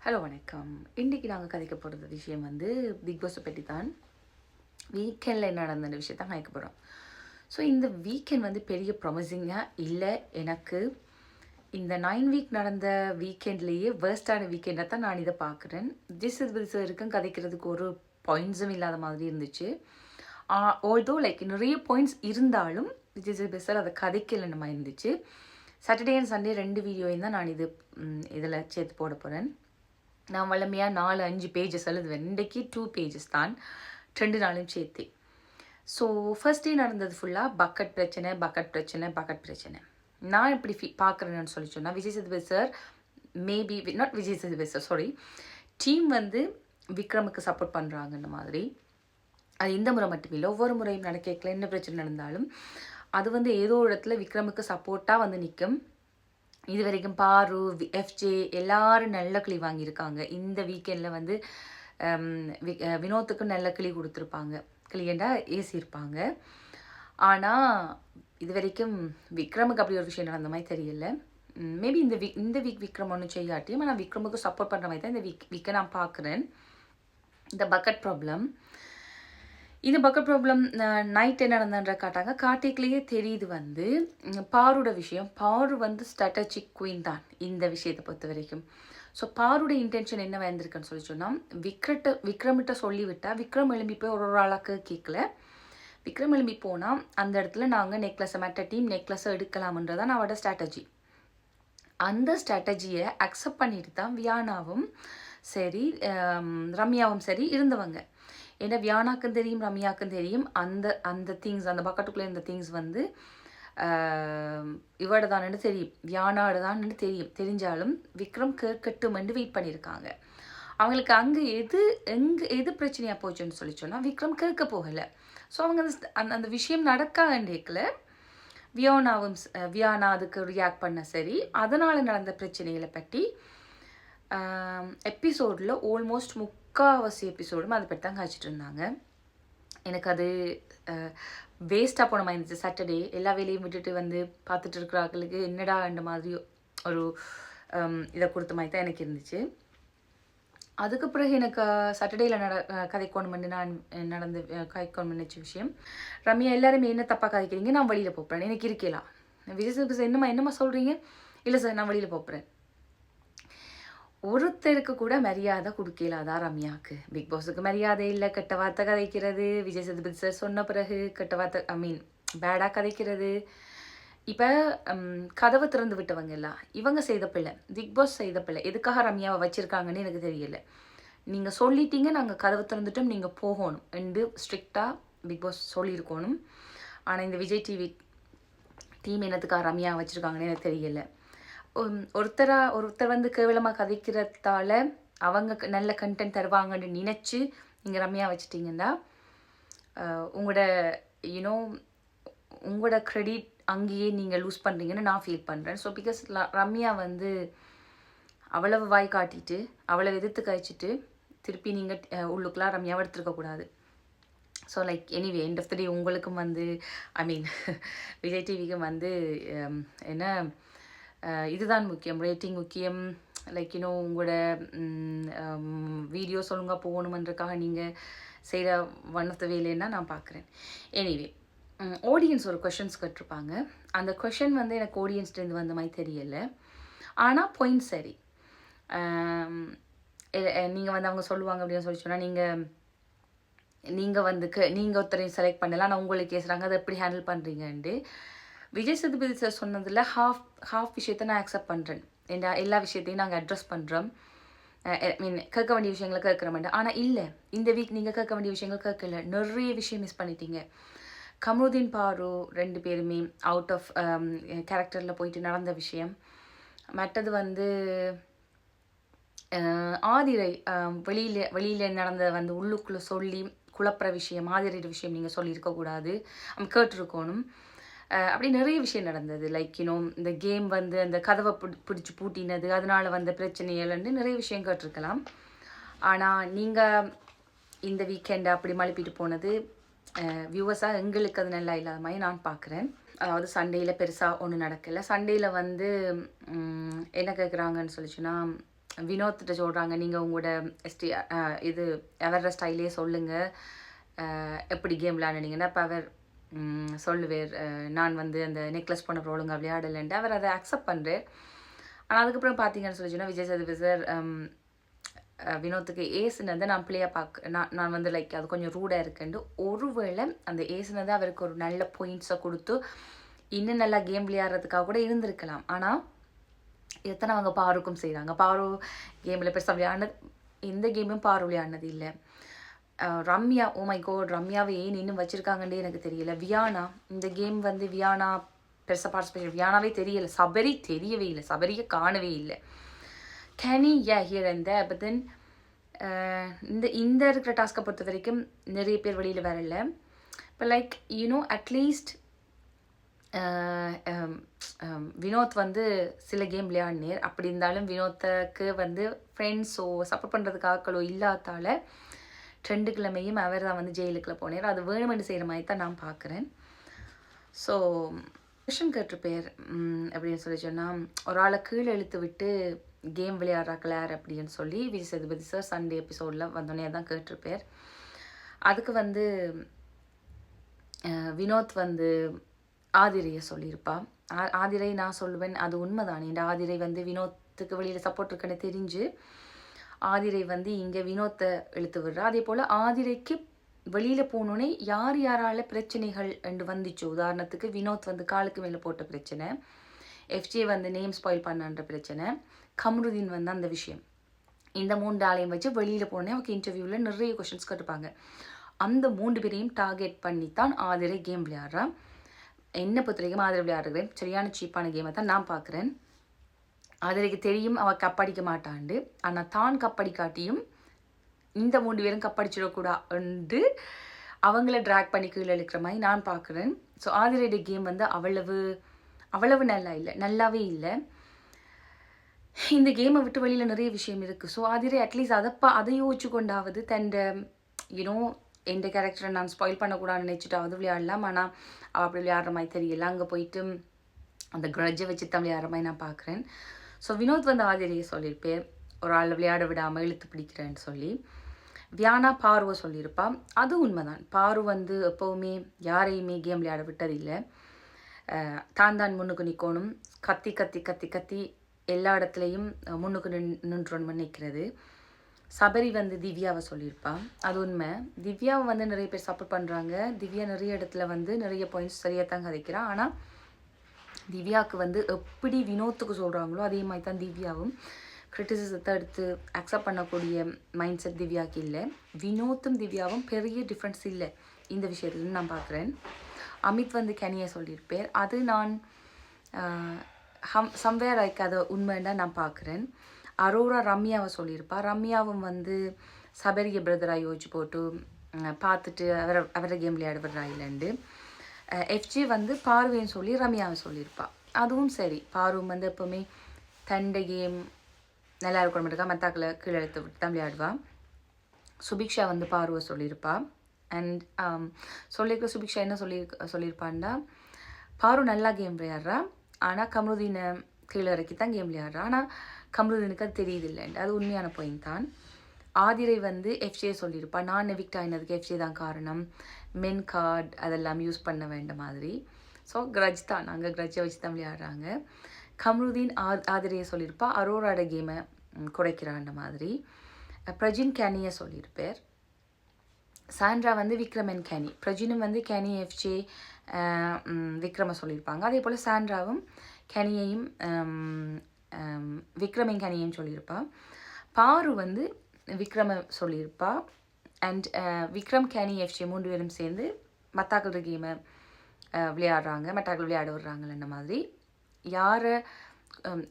Hello வணக்கம். இன்றைக்கி நாங்கள் கதைக்க போகிறது விஷயம் வந்து பிக் பாஸை பற்றி தான். வீக்கெண்டில் நடந்த விஷயத்தான் கதைக்க போகிறோம். ஸோ இந்த வீக்கெண்ட் வந்து பெரிய ப்ராமிசிங்காக இல்லை. எனக்கு இந்த 9 வீக் நடந்த வீக்கெண்ட்லேயே வேர்ஸ்டான வீக்கெண்டாக தான் நான் இதை பார்க்குறேன். இருக்கும் கதைக்கிறதுக்கு ஒரு பாயிண்ட்ஸும் இல்லாத மாதிரி இருந்துச்சு. ஆல்தோ லைக் நிறைய பாயிண்ட்ஸ் இருந்தாலும் சார் அதை கதைக்கலைன்னு மாதிரி இருந்துச்சு. சாட்டர்டே அண்ட் சண்டே 2 வீடியோயும் தான் நான் இதில் சேர்த்து போட போகிறேன். நான் வளமையாக 4-5 பேஜஸ் எழுதுவேன். இன்றைக்கி 2 பேஜஸ் தான், 2 நாளும் சேர்த்து. ஸோ ஃபர்ஸ்ட் டே நடந்தது ஃபுல்லாக பக்கெட் பிரச்சனை. நான் எப்படி பார்க்குறேன்னு சொல்லி சொன்னால், Vijay Sethupathi sir maybe not Vijay Sethupathi sir sorry team வந்து விக்ரமுக்கு சப்போர்ட் பண்ணுறாங்கன்ற மாதிரி. அது இந்த முறை மட்டும் இல்லை, ஒவ்வொரு முறையும் நடக்கல என்ன பிரச்சனை நடந்தாலும் அது வந்து ஏதோ இடத்துல விக்ரமுக்கு சப்போர்ட்டாக வந்து நிற்கும். இது வரைக்கும் பாரு, எஃப்ஜே எல்லாரும் நல்ல கிளி வாங்கியிருக்காங்க. இந்த வீக்கெண்டில் வந்து வினோத்துக்கு நல்ல கிளி கொடுத்துருப்பாங்க, கிளியண்டா ஏசியிருப்பாங்க. ஆனால் இது வரைக்கும் விக்ரமுக்கு அப்படி ஒரு விஷயம் நடந்த மாதிரி தெரியல. மேபி இந்த வீக் விக்ரம் ஒன்றும் செய்யாட்டியும், ஆனால் விக்ரமுக்கு சப்போர்ட் பண்ணுற மாதிரி தான் இந்த வீக்கை நான் பார்க்குறேன். இந்த பக்கெட் ப்ராப்ளம் நைட் என்ன நடந்தன்ற காட்டாங்க. கார்த்திக்லேயே தெரியுது வந்து பாரோட விஷயம். பாரு வந்து ஸ்ட்ராட்டஜிக் குயின் தான் இந்த விஷயத்தை பொறுத்த வரைக்கும். ஸோ பாரோட இன்டென்ஷன் என்ன வந்திருக்குன்னு சொல்லி சொன்னால், விக்ரமிட்ட சொல்லிவிட்டா விக்ரம் எழும்பி போய் ஒரு ஆளாக்கு கேட்கல. விக்ரம் எழும்பி போனால் அந்த இடத்துல நாங்கள் நெக்லஸை எடுக்கலாம்ன்றதான் அவரோட ஸ்ட்ராட்டஜி. அந்த ஸ்ட்ராட்டஜியை அக்செப்ட் பண்ணிட்டு தான் வியானாவும் சரி ரம்யாவும் சரி இருந்தவங்க. ஏன்னா வியானாக்கும் தெரியும், ரம்யாக்கும் தெரியும் அந்த திங்ஸ், அந்த பக்கெட்டுக்குள்ளே இருந்த திங்ஸ் வந்து இவட தானு தெரியும், வியானாவோட தான் தெரிஞ்சாலும் விக்ரம் கேட்கட்டுமென்று வெயிட் பண்ணியிருக்காங்க. அவங்களுக்கு அங்கே எது பிரச்சனையாக போச்சுன்னு சொல்லி சொன்னால் விக்ரம் கேட்க போகலை. ஸோ அவங்க அந்த விஷயம் நடக்காண்டேக்கல வியானா அதுக்கு ரியாக்ட் பண்ண சரி. அதனால் நடந்த பிரச்சனைகளை பற்றி எபிசோடில் ஆல்மோஸ்ட் முக்கால்வாசி எபிசோடும் அதை பற்றி தான் காய்ச்சிட்டு இருந்தாங்க. எனக்கு அது வேஸ்ட்டாக போன மாதிரி இருந்துச்சு. சாட்டர்டே எல்லா வேலையும் விட்டுட்டு வந்து பார்த்துட்டு இருக்கிறவங்களுக்கு என்னடா அந்த மாதிரி ஒரு இதை கொடுத்த மாதிரி தான் எனக்கு இருந்துச்சு. அதுக்கு பிறகு எனக்கு சாட்டர்டேயில் கதைக்கணுமென்று நான் கதைக்கணும்னு நினச்ச விஷயம், ரம்யா எல்லாருமே என்ன தப்பாக கதைக்கிறீங்க, நான் வழியில் போகிறேன், எனக்கு இருக்கலாம். விஜய் சார் என்னம்மா சொல்கிறீங்க, இல்லை சார் நான் வழியில் போகிறேன். ஒருத்தருக்கு கூட மரியாதை கொடுக்கலாதா ரம்யாவுக்கு? பிக் பாஸுக்கு மரியாதை இல்லை, கெட்ட வார்த்தை கதைக்கிறது, விஜய் சேதுபதி சார் சொன்ன பிறகு கெட்ட வார்த்தை பேடாக கதைக்கிறது. இப்போ கதவை திறந்து விட்டவங்க எல்லாம் இவங்க செய்த பிள்ளை, பிக் பாஸ் செய்த பிள்ளை. எதுக்காக ரம்யாவை வச்சுருக்காங்கன்னு எனக்கு தெரியல. நீங்கள் சொல்லிட்டீங்க, நாங்கள் கதவை திறந்துட்டோம், நீங்கள் போகணும் என்று ஸ்ட்ரிக்டாக பிக் பாஸ் சொல்லியிருக்கணும். ஆனால் இந்த விஜய் டிவி டீம் என்னத்துக்காக ரம்யாவை வச்சுருக்காங்கன்னு எனக்கு தெரியல. ஒருத்தர் வந்து கேவலமாக கதைக்கிறதால அவங்க நல்ல கண்டென்ட் தருவாங்கன்னு நினச்சி நீங்கள் ரம்யா வச்சுட்டிங்கன்னா உங்களோட க்ரெடிட் அங்கேயே நீங்கள் லூஸ் பண்ணுறீங்கன்னு நான் ஃபீல் பண்ணுறேன். ஸோ பிகாஸ் ரம்யா வந்து அவ்வளவு வாய் காட்டிட்டு அவ்வளவு எதிர்த்து கழிச்சிட்டு திருப்பி நீங்கள் உள்ளுக்குலாம் ரம்யாவை எடுத்துருக்கக்கூடாது. So like anyway end of the day உங்களுக்கும் வந்து விஜய் டிவிக்கும் வந்து என்ன இதுதான் முக்கியம், ரேட்டிங் முக்கியம். லைக் உங்களோட வீடியோஸ் ஒழுங்காக போகணுமன்றக்காக நீங்கள் செய்கிற ஒன் ஆஃப் த வேலைன்னா நான் பார்க்குறேன். எனிவே ஆடியன்ஸ் ஒரு கொஷின்ஸ் கேட்டிருப்பாங்க. அந்த கொஷின் வந்து எனக்கு ஆடியன்ஸ்லேருந்து வந்த மாதிரி தெரியலை. ஆனால் பாயிண்ட் சரி. நீங்கள் வந்து அவங்க சொல்லுவாங்க அப்படின்னு சொல்லி சொன்னால், நீங்கள் வந்து நீங்கள் ஒருத்தரையும் செலக்ட் பண்ணலாம், ஆனால் உங்களுக்கு கேசுகிறாங்க, அதை எப்படி ஹேண்டில் பண்ணுறீங்கன்ட்டு. விஜய் சேதுபதி சார் சொன்னதில் ஹாஃப் விஷயத்தை நான் அக்செப்ட் பண்ணுறேன். எல்லா விஷயத்தையும் நாங்கள் அட்ரஸ் பண்ணுறோம். கேட்க வேண்டிய விஷயங்களை கேட்குற மாட்டேன். ஆனால் இல்லை, இந்த வீக் நீங்கள் கேட்க வேண்டிய விஷயங்கள் கேட்கல, நிறைய விஷயம் மிஸ் பண்ணிட்டீங்க. கமருதீன் பாரு 2 பேருமே அவுட் ஆஃப் கேரக்டரில் போயிட்டு நடந்த விஷயம். மற்றது வந்து ஆதிரை வெளியில் நடந்த வந்து உள்ளுக்குள்ளே சொல்லி குழப்புற விஷயம், ஆதிரை விஷயம் நீங்கள் சொல்லியிருக்கக்கூடாது, கேட்டிருக்கணும். அப்படி நிறைய விஷயம் நடந்தது. லைக் இந்த கேம் வந்து அந்த கதவை பிடிச்சி பூட்டினது, அதனால் வந்த பிரச்சனைகள்னு நிறைய விஷயம் கேட்டிருக்கலாம். ஆனால் நீங்கள் இந்த வீக்கெண்டை அப்படி மழுப்பிட்டு போனது வியூவர்ஸாக எங்களுக்கு அது நல்லா இல்லாத மாதிரி நான் பார்க்குறேன். அதாவது சண்டேயில் பெருசாக ஒன்றும் நடக்கலை. சண்டேயில் வந்து என்ன கேட்குறாங்கன்னு சொல்லிச்சுன்னா, வினோத்திட்ட சொல்கிறாங்க, நீங்கள் உங்களோட இது அவர ஸ்டைலே சொல்லுங்கள், எப்படி கேம் விளையாடுனீங்கன்னா. அப்போ அவர் சொல்லுவார், நான் வந்து அந்த நெக்லஸ் பண்ண ஒழுங்காக விளையாடலைன்ட்டு. அவர் அதை அக்செப்ட் பண்ணுறார். ஆனால் அதுக்கப்புறம் பார்த்தீங்கன்னு சொல்லி சொன்னால் விஜய் சேதுபதி சார் வினோத்துக்கு ஏசுனதை நான் பிள்ளையாக நான் வந்து லைக் அது கொஞ்சம் ரூடாக இருக்குன்ட்டு ஒருவேளை அந்த ஏசுனதை அவருக்கு ஒரு நல்ல பாயிண்ட்ஸை கொடுத்து இன்னும் நல்லா கேம் விளையாடுறதுக்காக கூட இருந்திருக்கலாம். ஆனால் எத்தனை அவங்க பாருக்கும் செய்கிறாங்க. பாரு கேமில் பெருசாக விளையாடினது, இந்த கேமும் பாரு விளையாடினது இல்லை. ரம்யா, ஓ மை கோட், ரம்யாவை ஏன் இன்னும் வச்சுருக்காங்கன்னே எனக்கு தெரியல. வியானா, இந்த கேம் வந்து வியானா பெருசாக பார்ட்டிசிபேட், வியானாவே தெரியலை. சபரி தெரியவே இல்லை, சபரியை காணவே இல்லை. கேனி here and there. But then இந்த இருக்கிற டாஸ்க்கை பொறுத்த வரைக்கும் நிறைய பேர் வெளியில் வரல. இப்போ லைக் யூனோ அட்லீஸ்ட் வினோத் வந்து சில கேம் விளையாடினார். அப்படி இருந்தாலும் வினோத்துக்கு வந்து ஃப்ரெண்ட்ஸோ சப்போர்ட் பண்ணுறதுக்கு ஆக்களோ இல்லாதால 2 கிழமையும் அவர் தான் வந்து ஜெயிலுக்குள்ளே போனார். அது வேணுமென்று செய்கிற மாதிரி தான் நான் பார்க்குறேன். ஸோ கொஷன் கேட்டிருப்பேர் அப்படின்னு சொல்லி சொன்னால், ஒரு ஆளை கீழே இழுத்து விட்டு கேம் விளையாடுறாக்கலார் அப்படின்னு சொல்லி விஜய் சேதுபதி சார் சண்டே எபிசோடில் வந்தோடனே தான் கேட்டிருப்பேர். அதுக்கு வந்து வினோத் வந்து ஆதிரையை சொல்லியிருப்பா. ஆதிரை நான் சொல்லுவேன் அது உண்மைதானே. இந்த ஆதிரை வந்து வினோத்துக்கு வெளியில் சப்போர்ட் இருக்குன்னு தெரிஞ்சு ஆதிரை வந்து இங்கே வினோத்தை இழுத்து விடுறா. அதே போல் ஆதிரைக்கு வெளியில் போனோடனே யார் யாரால பிரச்சனைகள் என்று வந்துச்சு. உதாரணத்துக்கு வினோத் வந்து காலுக்கு மேலே போட்ட பிரச்சனை, எஃப்ஜே வந்து நேம் ஸ்பாயில் பண்ணன்ற பிரச்சனை, கம்ருதீன் வந்து அந்த விஷயம். இந்த 3 ஆளையும் வச்சு வெளியில் போனோடனே அவருக்கு இன்டர்வியூவில் நிறைய கொஷின்ஸ் கேட்டுப்பாங்க. அந்த 3 பேரையும் டார்கெட் பண்ணித்தான் ஆதிரை கேம் விளையாடுறா. என்ன பொறுத்த வரைக்கும் ஆதிரை விளையாடுறேன் சரியான சீப்பான கேமை தான் நான் பார்க்குறேன். ஆதிரைக்கு தெரியும் அவள் கப்படிக்க மாட்டாண்டு, ஆனால் தான் கப்படிக்காட்டியும் இந்த 3 பேரும் கப்படிச்சிடக்கூடாது அவங்கள ட்ராக் பண்ணி கீழே இழுக்கிற மாதிரி நான் பார்க்குறேன். ஸோ ஆதிரையோட கேம் வந்து அவ்வளவு நல்லா இல்லை, நல்லாவே இல்லை. இந்த கேமை விட்டு வெளியில் நிறைய விஷயம் இருக்குது. ஸோ ஆதிரை அட்லீஸ்ட் அதை யோசிச்சு கொண்டாவது தன்னை யூனோ எந்த கேரக்டரை நான் ஸ்பாயில் பண்ணக்கூடாதுன்னு நினச்சிட்டாவது விளையாடலாம். ஆனால் அவள் அப்படி விளையாடுற மாதிரி தெரியல. அங்கே போயிட்டு அந்த கிரட்ஜை வச்சு தான் விளையாடுற மாதிரி நான் பார்க்குறேன். ஸோ வினோத் வந்து ஆதிரையை சொல்லியிருப்பேன், ஒரு ஆள் விளையாட விடாமல் இழுத்து பிடிக்கிறேன்னு சொல்லி. வியானா பாருவை சொல்லியிருப்பா. அது உண்மைதான். பாரு வந்து எப்போவுமே யாரையுமே கேம் விளையாட விட்டதில்லை. தான் முன்னுக்கு நிற்கணும், கத்தி கத்தி கத்தி கத்தி எல்லா இடத்துலையும் முன்னுக்கு நின்றோன்னு நிற்கிறது. சபரி வந்து திவ்யாவை சொல்லியிருப்பான். அது உண்மை. திவ்யாவை வந்து நிறைய பேர் சப்போர்ட் பண்ணுறாங்க. திவ்யா நிறைய இடத்துல வந்து நிறைய பாயிண்ட்ஸ் சரியாக தான் கதைக்கிறான். ஆனால் திவ்யாவுக்கு வந்து எப்படி வினோத்துக்கு சொல்கிறாங்களோ அதே மாதிரி தான் திவ்யாவும் கிரிட்டிசிசத்தை எடுத்து அக்செப்ட் பண்ணக்கூடிய மைண்ட் செட் திவ்யாவுக்கு இல்லை. வினோத்தும் திவ்யாவும் பெரிய டிஃப்ரென்ஸ் இல்லை இந்த விஷயத்துலன்னு நான் பார்க்குறேன். அமித் வந்து கனியை சொல்லியிருப்பேர். அது நான் சம்வேர் லைக் அதை உண்மைன்னா நான் பார்க்குறேன். அரோரா ரம்யாவை சொல்லியிருப்பா. ரம்யாவும் வந்து சபரிய பிரதராக யோசிச்சு போட்டு பார்த்துட்டு அவரை கேம் விளையாட விடுறா இல்லைண்டு. எஃப்ஜி வந்து பார்வைன்னு சொல்லி ரம்யாவை சொல்லியிருப்பா. அதுவும் சரி, பார்வும் வந்து எப்போவுமே தண்டை கேம் நல்லா இருக்கணும் இருக்கா, மத்தாக்களை கீழே எடுத்து விட்டு தான் விளையாடுவா. சுபிக்ஷா வந்து பார்வை சொல்லியிருப்பா. அண்ட் சொல்லியிருக்க சுபிக்ஷா என்ன சொல்லியிருப்பான்னா, பாரு நல்லா கேம் விளையாடுறா, ஆனால் கம்ருதீனை கீழே இறக்கி தான் கேம் விளையாடுறா. ஆனால் கம்ருதீனுக்கு அது தெரியுது இல்லைண்டு. அது உண்மையான பாயிண்ட் தான். ஆதிரை வந்து எஃப்ஜே சொல்லியிருப்பா, நான் எவிக்ட் ஆகினதுக்கு எஃப்ஜே தான் காரணம், மென் கார்டு அதெல்லாம் யூஸ் பண்ண வேண்ட மாதிரி. ஸோ கிரட்ஜ் தான், நாங்கள் கிரட்ஜை வச்சு தான் விளையாடுறாங்க. கம்ருதீன் ஆதிரையை சொல்லியிருப்பா, அரோராட கேமை குறைக்கிறான்ற மாதிரி. பிரஜின் கேனியை சொல்லியிருப்பார். சாண்ட்ரா வந்து விக்ரமன் கேனி, பிரஜினும் வந்து கேனி எஃப்ஜே விக்ரம சொல்லியிருப்பாங்க. அதே போல் சாண்ட்ராவும் கேனியையும் விக்ரமின் கேனியையும் சொல்லியிருப்பா. பாரு வந்து விக்ரம சொல்லியிருப்பா. அண்ட் விக்ரம் கேனி எஃப்ஜே 3 பேரும் சேர்ந்து மத்தாக்கள் கேமை விளையாடுறாங்க, மெட்டாக்கள் விளையாட விடுறாங்கன்ற மாதிரி.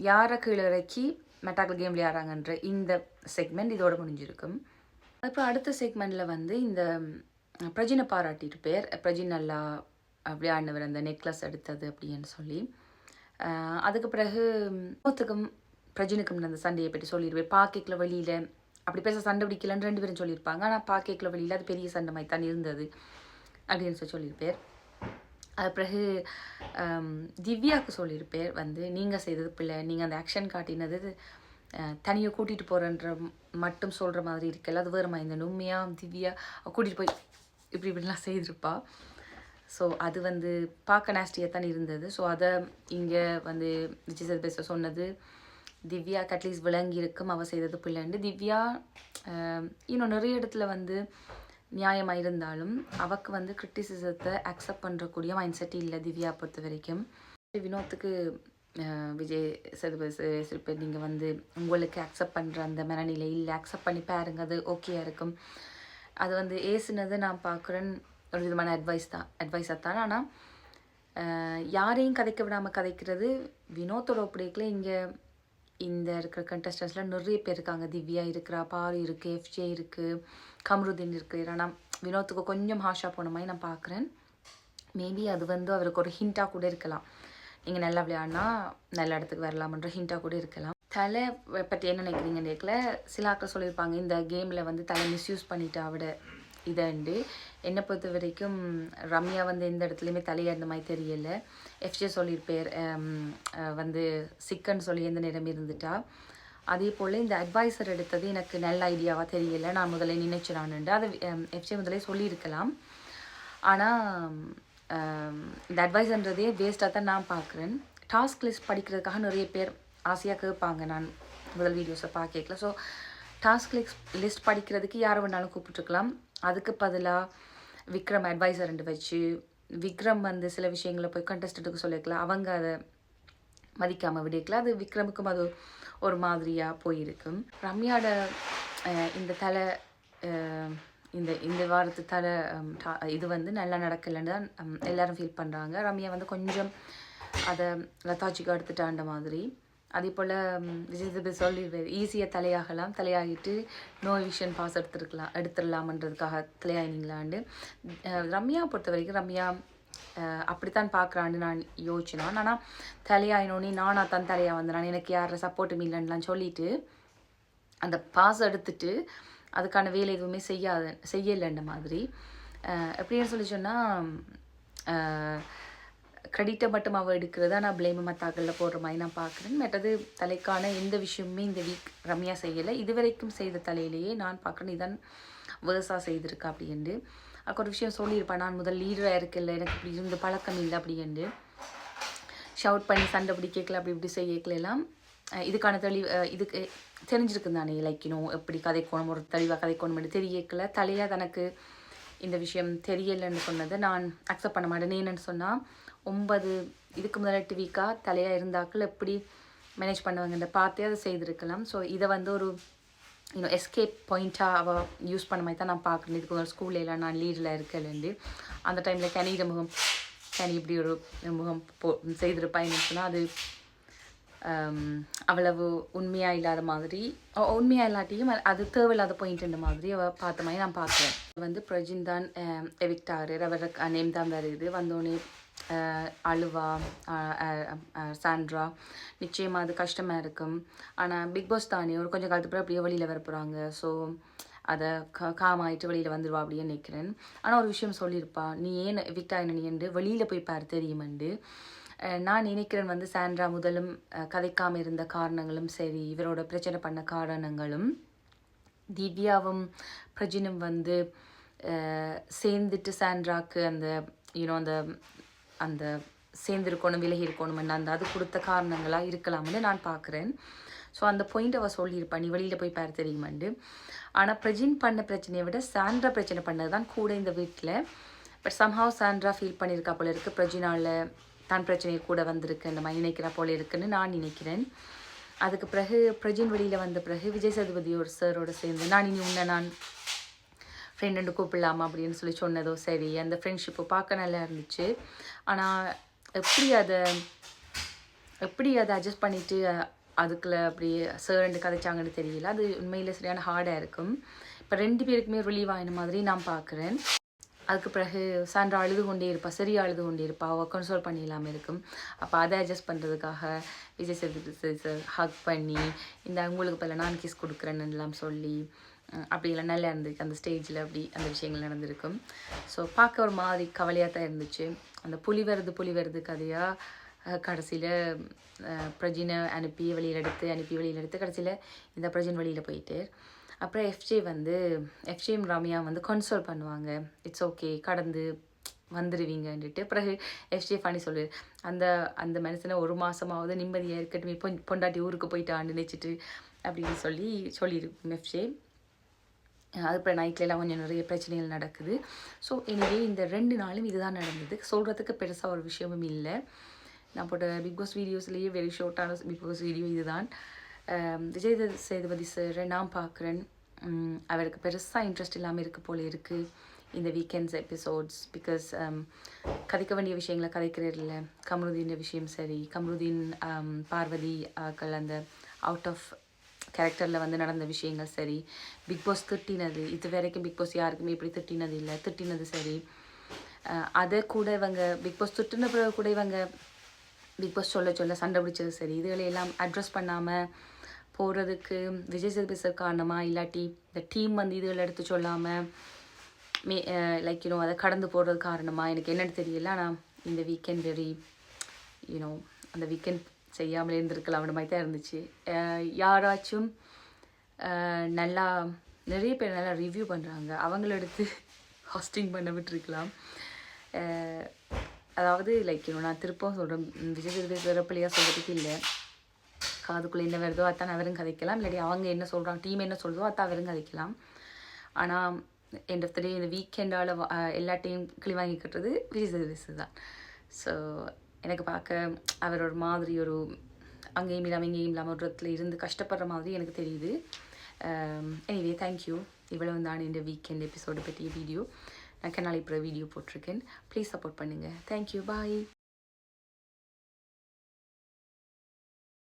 யாரை கீழே இறக்கி மெட்டாக்கள் கேம் விளையாடுறாங்கன்ற இந்த செக்மெண்ட் இதோட முடிஞ்சிருக்கும். அப்புறம் அடுத்த செக்மெண்ட்டில் வந்து இந்த பிரஜினை பாராட்டியிருப்பேர். பிரஜின் நல்லா விளையாடினவர் அந்த நெக்லஸ் எடுத்தது அப்படின்னு சொல்லி. அதுக்கு பிறகு மோத்துக்கும் பிரஜினுக்கும் அந்த சண்டையை பற்றி சொல்லியிருப்பேன். பாக்கேக்கில் வெளியில் அப்படி பேச சண்டை பிடிக்கலன்னு 2 பேரும் சொல்லியிருப்பாங்க. ஆனால் பாக்கேக்கில் வெளியில் அது பெரிய சண்டை மாதிரி தான் இருந்தது அப்படின்னு சொல்லியிருப்பேர். அது பிறகு திவ்யாவுக்கு சொல்லியிருப்பேர் வந்து, நீங்கள் செய்தது பிள்ளை, நீங்கள் அந்த ஆக்ஷன் காட்டினது தனியாக கூட்டிகிட்டு போகிறேன்ற மட்டும் சொல்கிற மாதிரி இருக்கல, அது வேறு மாதிரி இந்த உண்மையாக திவ்யா கூட்டிகிட்டு போய் இப்படிலாம் செய்திருப்பா. ஸோ அது வந்து பார்க்க நேஸ்டியாக தான் இருந்தது. ஸோ அதை இங்கே வந்து விஜய் சேதுபதி சொன்னது, திவ்யா அட்லீஸ்ட் விளங்கி இருக்கும் அவள் செய்தது பிள்ளைண்டு. திவ்யா இன்னும் நிறைய இடத்துல வந்து நியாயமாக இருந்தாலும் அவக்கு வந்து கிரிட்டிசிசத்தை அக்செப்ட் பண்ணுறக்கூடிய மைண்ட் செட் இல்லை திவ்யா பொறுத்த வரைக்கும். வினோத்துக்கு விஜய் சேதுபதி நீங்கள் வந்து உங்களுக்கு அக்செப்ட் பண்ணுற அந்த மனநிலை இல்லை, அக்செப்ட் பண்ணி பாருங்க, அது ஓகேயா இருக்கும். அது வந்து ஏசுனதை நான் பார்க்குறேன் ஒரு விதமான அட்வைஸாக தான். ஆனால் யாரையும் கதைக்க விடாமல் கதைக்கிறது வினோத்தோட ஒப்படைக்கில் இங்கே இந்த இருக்கிற கண்டஸ்டன்ஸில் நிறைய பேர் இருக்காங்க. திவ்யா இருக்கிறா, பாரு இருக்குது, எஃப்ஜே இருக்குது, கம்ருதீன் இருக்குது. ஆனால் வினோத்துக்கு கொஞ்சம் ஹாஷாக போன மாதிரி நான் பார்க்குறேன். மேபி அது வந்து அவருக்கு ஒரு ஹிண்ட்டாக கூட இருக்கலாம், நீங்கள் நல்லா விளையாடினா நல்ல இடத்துக்கு வரலாம்ன்ற ஹிண்ட்டாக கூட இருக்கலாம். தலை பற்றி என்ன நினைக்கிறீங்கன்னு கேட்கல. சில ஆட்கள் சொல்லியிருப்பாங்க இந்த கேமில் வந்து தலை மிஸ்யூஸ் பண்ணிட்டா விட இதண்டு. என்னை பொறுத்த வரைக்கும் ரம்யா வந்து எந்த இடத்துலையுமே தலையாடின மாதிரி தெரியல. எஃப்ஜே சொல்லியிருப்பேர் வந்து சிக்கன்னு சொல்லி எந்த நேரம் இருந்துட்டா. அதே போல் இந்த அட்வைசர் எடுத்தது எனக்கு நல்ல ஐடியாவாக தெரியலை. நான் முதல்ல நினைச்சிடானுண்டு அது எஃப்ஜே முதலே சொல்லியிருக்கலாம். ஆனால் இந்த அட்வைஸ்ன்றதே வேஸ்ட்டாக தான் நான் பார்க்குறேன். டாஸ்க் லிஸ்ட் படிக்கிறதுக்காக நிறைய பேர் ஆசையாக கேட்பாங்க, நான் முதல் வீடியோஸை பார்க்கல. ஸோ டாஸ்க் லிஸ்ட் படிக்கிறதுக்கு யாரை வேணாலும் கூப்பிட்டுருக்கலாம். அதுக்கு பதிலாக விக்ரம் அட்வைசர் வச்சு விக்ரம் வந்து சில விஷயங்களை போய் கண்டஸ்டண்ட்டுக்கு சொல்லிக்கலாம், அவங்க அதை மதிக்காமல் விடிக்கலாம். அது விக்ரமுக்கும் அது ஒரு மாதிரியாக போயிருக்கும். ரம்யாவோட இந்த தலை இந்த இந்த வாரத்து தலை இது வந்து நல்லா நடக்கலைன்னு தான் எல்லோரும் ஃபீல் பண்ணுறாங்க. ரம்யா வந்து கொஞ்சம் அதை லதாஜிக்கு எடுத்துட்டாண்ட மாதிரி. அதே போல் விஜய் சேதுபதி சொல்லிடுவார், ஈஸியாக தலையாகிட்டு நோய் விஷன் பாஸ் எடுத்துடலாமன்றதுக்காக தலையாயினீங்களான்னு. ரம்யா பொறுத்த வரைக்கும் ரம்யா அப்படித்தான் பார்க்குறான்னு நான் யோசிச்சினான். ஆனால் தலையாயினோன்னே நானாக தான் தலையாக வந்தேன், எனக்கு யாரை சப்போர்ட்டும் இல்லைன்னுலாம் சொல்லிட்டு அந்த பாஸ் எடுத்துட்டு அதுக்கான வேலை எதுவுமே செய்யலைன்ற மாதிரி. எப்படின்னு சொல்லி சொன்னால் க்ரெடிட்டை மட்டும் அவள் எடுக்கிறதா நான் பிளேமை மத்தாக்களில் போடுற மாதிரி நான் பார்க்குறேன். மற்றது தலைக்கான எந்த விஷயமுமே இந்த வீக் ரம்யா செய்யலை. இதுவரைக்கும் செய்த தலையிலேயே நான் பார்க்குறேன் இதான் வேர்ஸாக செய்திருக்கா அப்படின்ட்டு. அதுக்கு ஒரு விஷயம் சொல்லியிருப்பேன், நான் முதல் லீடராக இருக்கல, எனக்கு இப்படி இருந்த பழக்கம் இல்லை அப்படின்ட்டு. ஷவுட் பண்ணி சண்டை பிடி கேட்கல, அப்படி இப்படி செய்யலாம். இதுக்கான இதுக்கு தெரிஞ்சிருக்கும் தானே, லைக்கினும் எப்படி கதைக்கணும், ஒரு தெளிவாக கதைக்கணும் தெரியக்கல. தலையாக தனக்கு இந்த விஷயம் தெரியலைன்னு சொன்னதை நான் அக்செப்ட் பண்ண மாட்டேன். என்னன்னு சொன்னால் 9 இதுக்கு முதல் 8 வீக்காக தலையாக இருந்தாக்கள் எப்படி மேனேஜ் பண்ணுவாங்கன்ற பார்த்தே அதை செய்திருக்கலாம். ஸோ இதை வந்து ஒரு இன்னும் எஸ்கேப் பாயிண்ட்டாக அவள் யூஸ் பண்ண மாதிரி தான் நான் பார்க்குறேன். இதுக்கு ஒரு ஸ்கூல்ல நான் லீடில் இருக்கலேருந்து அந்த டைமில் கனிகிற முகம் இப்படி ஒரு முகம் செய்திருப்பான்னு சொன்னால் அது அவ்வளவு உண்மையாக இல்லாத மாதிரி, உண்மையாக இல்லாட்டியும் அது தேவையில்லாத பாயிண்ட்ன்ற மாதிரி அவள் பார்த்த மாதிரி நான் பார்க்குறேன். வந்து பிரஜின் தான் எவிக்டாரு, அவர் நேம் தான் வருது. வந்தோடனே அழுவா, சாண்ட்ரா, நிச்சயமாக அது கஷ்டமாக இருக்கும். ஆனால் பிக் பாஸ் தானே ஒரு கொஞ்சம் காலத்துக்கு அப்புறம் அப்படியே வெளியில் வர போகிறாங்க. ஸோ அதை காமாயிட்டு வெளியில் வந்துடுவா அப்படின்னு நினைக்கிறேன். ஆனால் ஒரு விஷயம் சொல்லியிருப்பா, நீ ஏன் எவிக்டா என்ன நீ என்று வெளியில் போய் பாரு தெரியுமெண்டு. நான் நினைக்கிறேன் வந்து சாண்ட்ரா முதலும் கதைக்காமல் இருந்த காரணங்களும் சரி, இவரோட பிரச்சனை பண்ண காரணங்களும் திவ்யாவும் பிரஜினும் வந்து சேர்ந்துட்டு சாண்ட்ராக்கு அந்த அந்த அந்த சேர்ந்துருக்கணும் விலகி இருக்கணும் அந்த அது கொடுத்த காரணங்களாக இருக்கலாம்னு நான் பார்க்குறேன். ஸோ அந்த பாயிண்ட் அவள் சொல்லியிருப்பா, நீ வெளியில் போய் பாரு தெரியுமாண்டு. ஆனால் பிரஜின் பண்ண பிரச்சனையை விட சாண்ட்ரா பிரச்சனை பண்ணது தான் கூட இந்த வீட்டில். பட் சம்ஹாவ் சாண்ட்ரா ஃபீல் பண்ணியிருக்கா போல இருக்குது, பிரஜினால் தான் பிரச்சனையை கூட வந்திருக்கு அந்த மாதிரி நினைக்கிறா போல இருக்குன்னு நான் நினைக்கிறேன். அதுக்கு பிறகு பிரஜின் வெளியில் வந்த பிறகு விஜய் சேதுபதி ஒரு சாரோட சேர்ந்து நான் இனி உன்னை நான் ஃப்ரெண்டு கூப்பிடலாமா அப்படின்னு சொல்லி சொன்னதோ சரி, அந்த ஃப்ரெண்ட்ஷிப்பு பார்க்க நல்லா இருந்துச்சு. ஆனால் எப்படி அதை அட்ஜஸ்ட் பண்ணிவிட்டு அதுக்குள்ளே அப்படி சார் கதைச்சாங்கன்னு தெரியல. அது உண்மையில் சரியான ஹார்டாக இருக்கும். இப்போ 2 பேருக்குமே ரிலீவ் ஆகின மாதிரி நான் பார்க்குறேன். அதுக்கு பிறகு சாண்ட்ரா அழுது கொண்டே இருப்பா, சரியாக அழுது கொண்டே இருப்பா, அவள் கன்சோல் பண்ணி இல்லாமல் இருக்கும். அப்போ அதை அட்ஜஸ்ட் பண்ணுறதுக்காக விஜய் சேதுபதி சார் ஹக் பண்ணி இந்த உங்களுக்கு பல நான் கிஸ் கொடுக்குறேன்னு எல்லாம் சொல்லி அப்படிலாம் நல்லா இருந்துச்சு. அந்த ஸ்டேஜில் அப்படி அந்த விஷயங்கள் நடந்திருக்கும். ஸோ பார்க்க ஒரு மாதிரி கவலையாக தான் இருந்துச்சு. அந்த புலி வருது கதையாக கடைசியில் பிரஜினை அனுப்பி வெளியில் எடுத்து கடைசியில் இந்த பிரஜின் வெளியில் போயிட்டு அப்புறம் எஃப்ஜேயும் ரம்யா வந்து கன்சோல் பண்ணுவாங்க. இட்ஸ் ஓகே, கடந்து வந்துடுவீங்கன்ட்டு. பிறகு எஃப்ஜே ஃபனி சொல்லுது, அந்த மனுஷனை ஒரு மாதமாவது நிம்மதியாக இருக்கட்டும், பொண்டாட்டி ஊருக்கு போயிட்டான்னு நினச்சிட்டு அப்படின்னு சொல்லியிருக்கும் எஃப்ஜே. அதுக்கப்புறம் நைட்லலாம் கொஞ்சம் நிறைய பிரச்சனைகள் நடக்குது. ஸோ எனவே இந்த 2 நாளும் இதுதான் நடந்தது. சொல்கிறதுக்கு பெருசாக ஒரு விஷயமும் இல்லை. நான் போட்ட பிக் பாஸ் வீடியோஸ்லேயே வெரி ஷார்ட்டான பிக் பாஸ் வீடியோ இதுதான். விஜய் சேதுபதி சார் நான் பார்க்குறேன். அவருக்கு பெருசாக இன்ட்ரெஸ்ட் இல்லாமல் இருக்க போல இருக்குது இந்த வீக்கெண்ட்ஸ் எபிசோட்ஸ். பிகாஸ் கதைக்க வேண்டிய விஷயங்களை கதைக்கிறதில்ல. கமருதீன் விஷயம் சரி, கமருதீன் பார்வதி அந்த அவுட் ஆஃப் கேரக்டரில் வந்து நடந்த விஷயங்கள் சரி, பிக் பாஸ் திட்டினது இது வரைக்கும் பிக் பாஸ் யாருக்குமே இப்படி திட்டினது இல்லை, திட்டினது சரி. அதை கூட இவங்க பிக் பாஸ் திட்டின பிறகு கூட இவங்க பிக் பாஸ் சொல்ல சண்டை பிடிச்சது சரி, இதுகளையெல்லாம் அட்ரஸ் பண்ணாமல் போகிறதுக்கு விஜய் சேதுபதி சார் காரணமா, இல்லாட்டி இந்த டீம் வந்து இதுகளை எடுத்து சொல்லாமல் லைக் அதை கடந்து போடுறது காரணமாக எனக்கு என்னென்னு தெரியல. ஆனால் இந்த வீக்கெண்ட் வெரி அந்த வீக்கெண்ட் செய்யாமலே இருந்திருக்கலாம் அந்த மாதிரி தான் இருந்துச்சு. யாராச்சும் நல்லா நிறைய பேர் நல்லா ரிவ்யூ பண்ணுறாங்க, அவங்கள எடுத்து ஹாஸ்டிங் பண்ண விட்டுருக்கலாம். அதாவது லைக் நான் திருப்பவும் சொல்கிறேன், விஜய் சேதுபதி சிறப்பிலையாக சொல்கிறதுக்கு இல்லை. காதுக்குள்ளே என்ன வருதோ அத்தான் அவரும் கதைக்கலாம், இல்லாட்டி அவங்க என்ன சொல்கிறாங்க, டீம் என்ன சொல்லுதோ அத்தான் அவரும் கதைக்கலாம். ஆனால் எண்ட் ஆஃப் த டே இந்த வீக்கெண்டால் எல்லா டீம் கிளி வாங்கி கட்டுறது விஜய் சேதுபதி தான். ஸோ எனக்கு பார்க்க அவர் ஒரு மாதிரி ஒரு அங்கேயும் இல்லாமல் இங்கேயும் இல்லாமல் ஒரு இடத்துல இருந்து கஷ்டப்படுற மாதிரி எனக்கு தெரியுது. Anyway thank you. இவ்வளவு தான் இந்த வீக்கெண்ட் எபிசோடு பற்றிய வீடியோ. நான் நாளைக்கு வீடியோ போட்டிருக்கேன். ப்ளீஸ் சப்போர்ட் பண்ணுங்கள். தேங்க்யூ, பாய்.